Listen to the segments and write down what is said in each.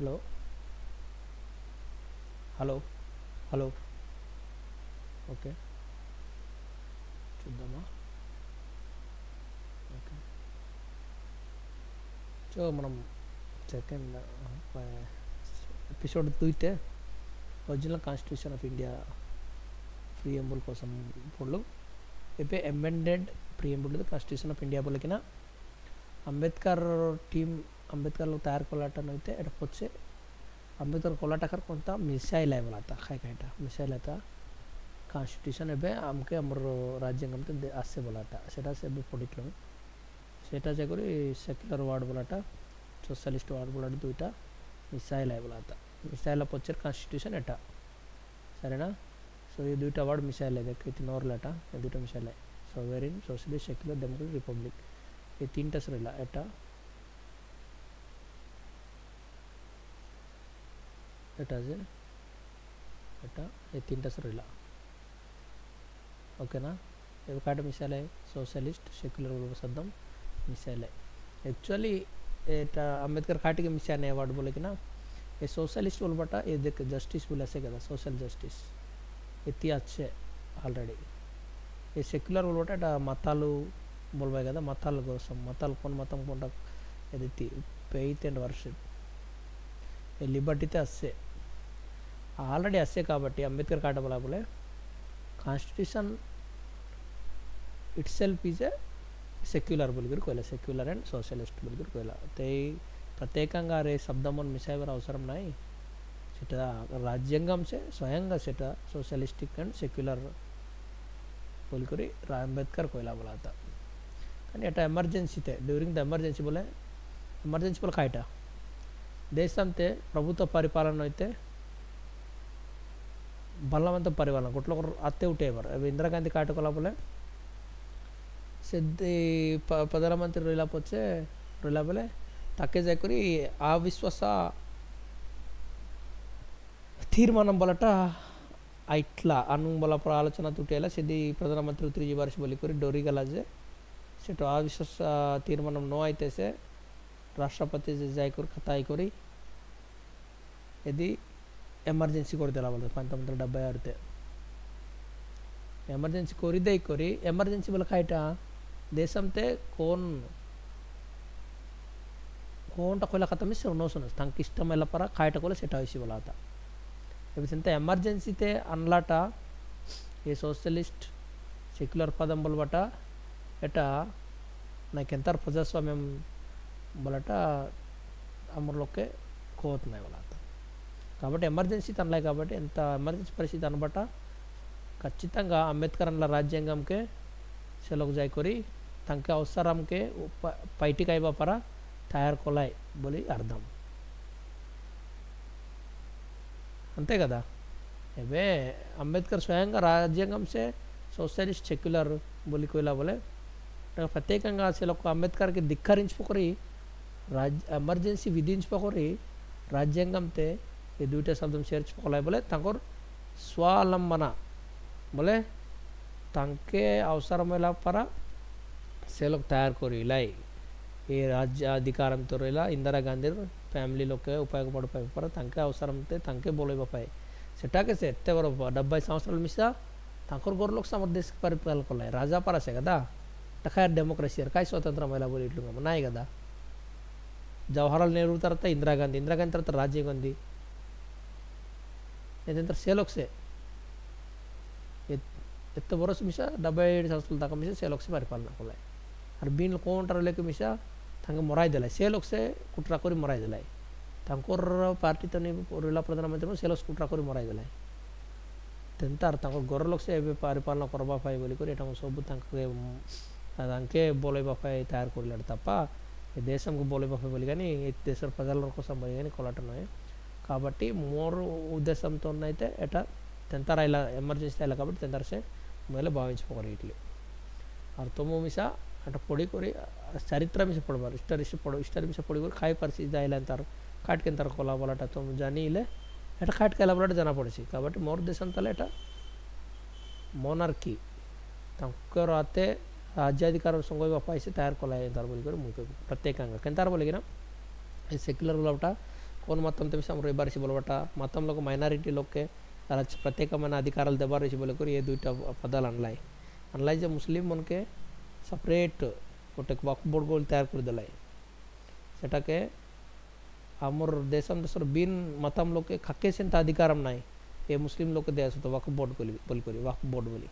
Hello hello hello okay చూద్దామా okay so మనం second episode తూయితే original constitution of India preamble కోసం ಪೊಳ್ಳು ಎಪೆ amended preamble constitution of India बोलकिना अंबेडकर टीम अंबेडकर लोग तैयार कोलाटा नइते एटा पछे अंबेडकर कोलाटा कर कोनता मिसाइल है बोलाता खाय खायटा मिसाइल आता कॉन्स्टिट्यूशन एबे हमके हमर राज्यांगम ते आसे बोलाता सेटा से एबे पढितलो सेटा जे करी सेक्युलर वार्ड बोलाटा सोशलिस्ट वार्ड बोलाटा दुइटा मिसाइल है बोलाता मिसाइल पछे कॉन्स्टिट्यूशन एटा सरेना सो ये दुइटा वर्ड मिसाइल है देख तीन और लेटा ये दुइटा मिसाइल है सोवेरिन सोशलिस्ट सेक्युलर डेमोक्रेटिक रिपब्लिक ये तीन टस रहिला एटा एटा जे एटा ये तीन टस रहिला ओके ना ये काट मिसाइल है सोशलिस्ट सेक्युलर बोल सदम मिसाइल है एक्चुअली एटा अंबेडकर काट के मिसाइल है वर्ड बोले कि ना ये सोशलिस्ट बोल बटा ये देख जस्टिस बोले ऐसे कहता सोशल जस्टिस इतनी अच्छे ఆల్రెడీ ఈ సెక్యులర్ बोलबटा এটা మతాలు बोलबाय కదా మతాల కోసం మతాలు কোন మతం కొంట ఎదితి ఫెయిత్ అండ్ వర్షిప్ ఏ లిబర్టీతే అస్సే ఆల్రెడీ అస్సే కాబట్టి అంబేద్కర్ కాట बोले constitution itself is a secular बोलकर कोला సెక్యులర్ అండ్ సోషలిస్ట్ बोलकर कोला ते ప్రత్యేకంగా రే శబ్దమన్ మిసైవర్ అవసరం నాయి सेटा राज्यांगम से स्वयं सेटा सोशलिस्टिक एंड सेक्युलर बोलकर अंबेडकर कोयला बोला था एटा एमर्जेंसी थे ड्यूरिंग द एमर्जेंसी बोले एमर्जेंसी बोले कायटा देशंते प्रभुत्व परिपालन होते बलवंत परिपालन गोटलो आते उठेवर इंदिरा गांधी काटकोला बोले सिद्धि प्रधानमंत्री रोला पोचे रोला बोले ताके जाकरी अविश्वास तीर्मानं बोलटा आइटला अनु बोला पर आलोचना तुटेला सिद्धि प्रधानमंत्री 3 वर्ष बोली करी डोरी गलाजे सेटो अविश्वास तीर्मानं नो आइते से राष्ट्रपति जे जाय कर खताई करी यदि एमर्जेंसी कर देला बोलते 1976 ते एमर्जेंसी कोरी दे करी एमर्जेंसी बोला कायटा देशंते कोन कोनटा कोला खतम से नो सुनस तंक इष्टमेला पर कायटा कोला सेटा होइसी बोलाता एबे एमर्जेंसी ते अनलाटा ये सोशलिस्ट सेक्युलर पदम बोलबटा एटा नाकेंतर प्रजास्वाम्यम बोलटा अमर लोग के कोत नहीं बोलाता కాబట్టి ఎమర్జెన్సీ తనలే కాబట్టి ఎంత ఎమర్జెన్సీ పరిస్థితి అనబట ఖచ్చితంగా అంబేద్కర్ అన్న రాజ్యాంగంకే సెలవు జాయ్ కొరి తంకే అవసరంకే పైటికి అయిబా పర తయారు కొలాయ్ బోలి అర్థం अंते कदा एबे अंबेडकर स्वयं राज्यांगम से सोशलिस्ट सेक्युलर बोली कोयला बोले प्रत्येकंगा से लोग अंबेडकर के धिक्करिंचपोकरी एमर्जेंसी विधिंचपोकरी राज्यांगम ते ये दुईटा शब्द सेर्चपोकलाय बोले तांकोर स्वावलंबन बोले तांके अवसरमेला परा से लोग तैयार करी लाई ये राज्य अधिकारम तो रेला इंदिरा गांधी फैमिली लोग के उपयोग पड़ पर तंके अवसरम ते तंके बोले बापाय सेटा के से एत्ते बरो 70 సంవత్సరాల మిసా तंकोर गोर लोग समर देश परिपालन कोलाय राजा पारासे कदा तखाय डेमोक्रेसी काय स्वतंत्र महिला बोली इट्लुंग नाय कदा जवाहरलाल नेहरू तरत इंदिरा गांधी तरत राजीव गांधी एंतर से लोग से एत्ते बरस मिसा 77 సంవత్సరాల दाका मिसा से लोग से परिपालन कोलाय और बिन कोंटर लेके मिसा तंगे मराई दिलाई से लोग से कुटरा करी मराई दिलाई तंकोर पार्टी तने रोला प्रधानमंत्री से लोग कुटरा करी मराई दिलाई तेंतार तंकोर गोर लोग से एबे परिपालन करबा पाई बोली करी एटा सब तंके बोले बापाय तयार करिलाड तप्पा ए देशम को बोले बापाय बोली गानी ए देशर प्रजल కోసం बोली गानी कोलाट नय కాబట్టి మోర్ ఉద్దేశంతో అయితే ఎటా తెంతార ఇలా ఎమర్జెన్సీ అయిలా కాబట్టి తెంతార से మేలే భావించుకోరు ఇట్లే అర్థమో మిసా अट पढ़ी कर चरित्र में से पढ़बार स्टोरी में से पढ़ी कर खाई पार्सी जाइला अंतर काट के अंतर कोला बोलाटा तुम जानी इले एटा काट के बोलाटा जाना पड़सी కాబట్టి मोर देश अंतले एटा मोनार्की तंकर आते राज्याधिकार संगोय बापाय से तैयार कोला अंतर बोली कर मुके प्रत्येकंगा केंतार बोले कि ना सेक्युलर बोलाटा कौन मतम ते मिसा रही बारिश बोलबाटा मतम लोग माइनॉरिटी लोग के तारा प्रत्येकమైన అధికారాలు దెబారిసి बोलकर ये दुईटा पदाल अनलाई अनलाई जे मुस्लिम मन के सेपरेट गोटे वक्फ बोर्ड बोल तैयार कर देलाई सेटा के आमर देशम देशर बिन मतम लोग के खाके सेंता अधिकारम नाई ये मुस्लिम लोग के देश तो वक्फ बोर्ड बोली करी वक्फ बोर्ड बोली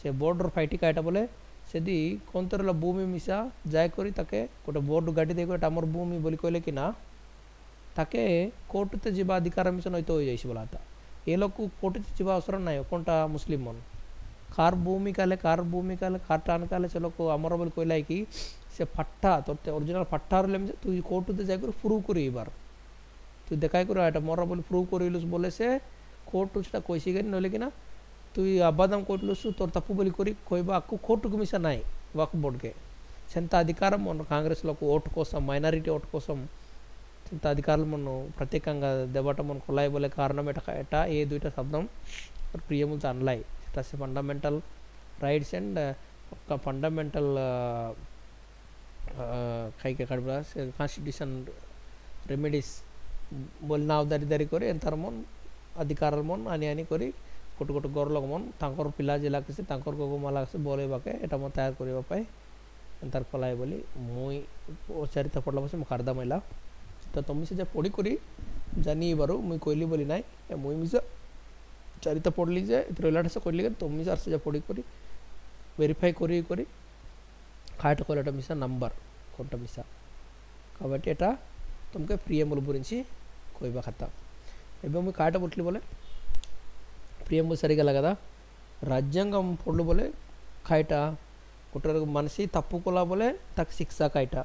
से बोर्ड और फाइटी काटा बोले सेदी कौन तरह भूमि मिसा जाय करी ताके गोटे बोर्ड गाड़ी दे गोटे आमर भूमि बोली कहले कि ना ताके कोर्ट ते जीवा अधिकार मिसा नईत हो जाइसी बोला था ये लोग को कोर्ट ते जीवा अवसर नाई कोनटा मुस्लिम मन कार भूमि काले कार टान काले चलो को आमर बोली कहला कि से फट्टा तो ओरिजिनल फट्टा रे तू कोर्ट ते जाय कर प्रूव करी बार तू देखाय कर एटा मोर बोली प्रूव करिलुस बोले से कोर्ट उछटा कोइसी गन नले कि ना तू अबादम कोटलुसु तोर तप्पु बोली करी कोइबा आकु कोर्ट को मिसा नाई वक्फ बोर्ड के सेंता अधिकार मन कांग्रेस लोग ओट कोसम माइनॉरिटी ओट कोसम सेंता अधिकार मन प्रत्येकंगा देबट मन खोलाई बोले कारणम एटा ये दुईटा शब्दम प्रियमुल अनलाई सेटा से फंडामेंटल राइट्स एंड फंडामेंटल खाई के काडबा कॉन्स्टिट्यूशन रेमेडीज बोल नाव दारी करे एंतार मन अधिकार मन आनी करी गोटे गोटे घर लोक मन तांकर पिला जिला के तांकर गोगो माला के बोले बाके एटा म तैयार करबा पाए एंतार कलाई बोली मुई चरित्र पडला बसे म खारदा मैला तो तुम से जे पड़ी करी जानी बारो मुई कोइली बोली नाई मुई मिसा चरित्र पड़ली जे इतरलाट से कोइली तुम मिसा से जे पड़ी करी वेरीफाई करी खाट कोलेटा मिसा नंबर कोनटा मिसा కాబట్టి एटा तुमके प्रियमुल गुరించి कोइबा खाता एबे मुई काटा बोटली बोले प्रियमुल सरिगला कदा राज्यांगम पडलो बोले खाइटा गोटर मनसी तप्पु कोला बोले तक शिक्षा काइटा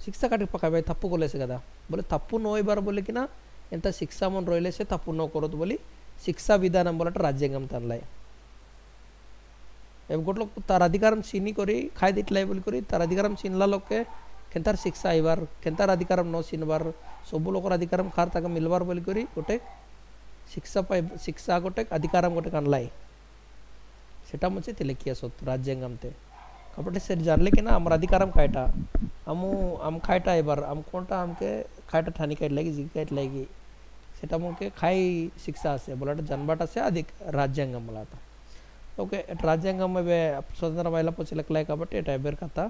शिक्षा काटी पकाबे तप्पु कोलेसे कदा बोले तप्पु नोइबार बोले कि ना एंत शिक्षा मन रोइले से तप्पु न करत बोली शिक्षा विधानम बोलट राज्यांगम तनलाई एब गोट लोग तार अधिकारम सीनी करी खाइ दिटलाई बोली करी तार अधिकारम सीनला लोग के केंतार शिक्षा आइबार केंतार अधिकारम न सीनबार सब लोकर अधिकारम खार ताके मिलबार बोली करी गोटे शिक्षा गोटे अधिकारम गोटे अनलाई सेटा मुझे तिलेकिया सत राज्यांगम ते కాబట్టి से जानले कि ना हमर अधिकारम काइटा हम खाइटा एबार हम कोनटा हमके खाइटा ठानी काइट लागी जी काइट लागी सेटा मुके खाई शिक्षा से बोलाटा जनबाटा से अधिक राज्यांगम बोलाता ओके राज्यांगम में स्वतंत्र महिला पोचलकलाई కాబట్టి एटा एबर कथा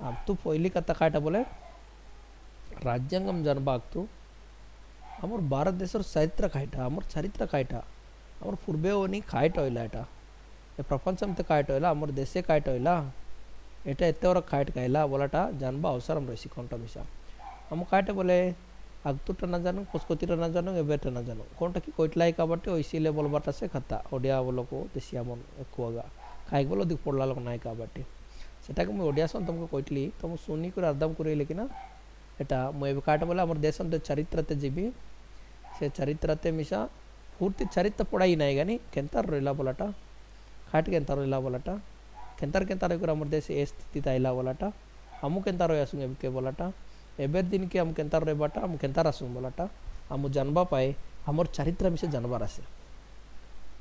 अब तू पहिली कथा काइटा बोले राज्यांगम जनबाग तू आमर भारत देशर चरित्र खाइटा आमर चरित्र खाइटा आमर पूर्वे ओनी खाइट होइला एटा ए प्रपंचम ते खाइट होइला आमर देशे खाइट होइला एटा एतेवर खाइट खाइला बोलाटा जानबा अवसरम रहिसी कोनटा मिसा हम खाइट बोले अगतुटा ना जानो पुस्कोतिटा ना जानो एबेटा ना जानो कोनटा की कोइटलाई కాబట్టి ओइसिले बोलबाटा से खता ओडिया बोलको देशिया मन ఎక్కువగా खाइक बोलो दिक पडला लोक नाय కాబట్టి सेटा को मैं ओडिया सन तुमको कोइटली तुम सुनी कर अर्थम करे लेकिन एटा मैं काट बोला हमर देशम ते चरित्रते जीबी से चरित्रते मिसा पूर्ति चरित्र पढ़ाई नाई गानी केंतार रोइला बोलाटा खाट केंतार रोइला बोलाटा केंतार कर हमर देश ए स्थिति ताइला बोलाटा हमु केंतार रोयासु के बोलाटा एबेर दिन के हम केंतार रोइबाटा हम केंतार आसु बोलाटा हम जानबा पाए हमर चरित्र मिसे जानबार आसे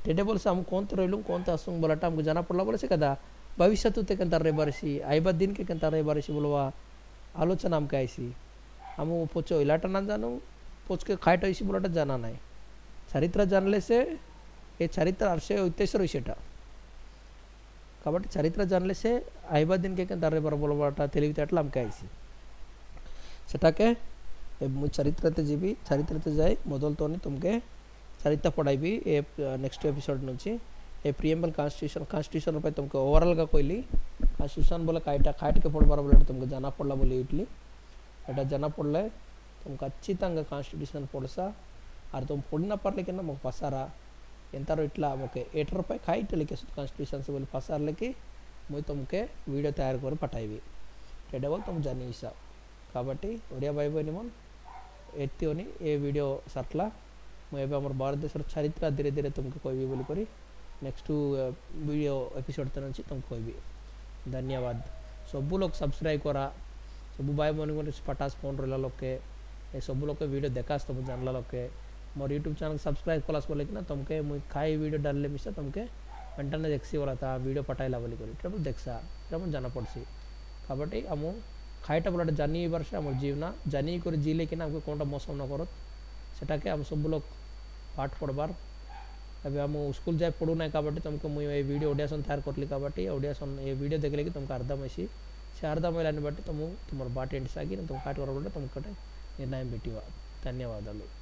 टेडे बोल से हम कोन तो रोइलु कोन तो आसु बोलाटा हमको जाना पड़ला बोले से कदा भविष्य ते केंतार रोइबारसी आइबा दिन के केंतार रोइबारसी बोलवा आलोचना हम कैसी हम पोचो इलाटा ना जानो पोच के खाइट ऐसी बोलाटा जाना नाई चरित्र जानले से ये चरित्र अर्षे उद्देश्य रहिसेटा కాబట్టి చరిత్ర जानले से आइबा दिन के केंतार रे बोलबाटा తెలివితేటలు हम कैसी सेटाके मु चरित्रते जीबी चरित्रते जाय मोदलतोनी तुमके चरित्र पढ़ाइबी A next episode नुंची A preamble constitution पे तुमको ओवरऑल का कोइली कॉन्स्टिट्यूशन बोले काइटा खाइट के पढ़बार बोले तुमको जाना पड़ला बोले इटली एटा जाना पड़ले तुम खचिతంగా कॉन्स्टिट्यूशन पढ़सा और तुम पढ़ना पारले कि ना मग पसारा एंतारो इट्ला मके 8 रुपए खाइट लेके कॉन्स्टिट्यूशन से बोले पसार लेके मुई तुमके वीडियो तैयार कर पठाइबी टेडे बोल तुम जानी हिसाब కాబట్టి ओडिया भाई बहनी मन एत्तिओनी ए वीडियो सटला मैं एबे हमर भारत देशर चरित्र धीरे धीरे तुमके कहबी बोली करी नेक्स्ट वीडियो एपिसोड तनची तुम कहबी धन्यवाद सब लोग सब्सक्राइब करा सब भाई बहनी को पटास फोन रहला लोग के ए सब लोग के वीडियो देखास तुम जानला लोग के मोर यूट्यूब चैनल सब्सक्राइब कलास बोले कि ना तुमके मुई खाई वीडियो डालले मिसा तुमके వెంటనే देखसी वाला था वीडियो पटाइला बोली करी ट्रबल देखसा ट्रबल जाना पड़सी కాబట్టి हम ଖାଇଟା ବୋଲାଟେ ଜାନି ବର୍ଷେ আমার জীবনা জানি করে জিলে কিনা আমাকে কোনটা মৌসুম না করত সেটাকে আমি সব লোক পাঠ পড়বার ଏବେ ଆମ ସ୍କୁଲ ଯାଏ ପଢ଼ୁନାହିଁ కాబట్టి ତୁମକୁ ମୁଁ ଏ ଭିଡ଼ିଓ ଅଡ଼ିଏସନ୍ ତୟାର କରିଲି కాబట్టి ଅଡ଼ିଏସନ୍ ଏ ଭିଡ଼ିଓ ଦେଖିଲେ କି ତୁମକୁ ଆର୍ଧା ମିଶି ସେ ଆର୍ଧା ମିଳିଲାନି ବାଟି ତୁମକୁ ତୁମର ବାଟ ଏଣ୍ଡ ସାଗି ତୁମ କାଟ କର ବୋଲେ ତୁମକୁ ଗୋଟେ ନିର୍ଣ୍ଣୟ भेटिवा धन्यवाद।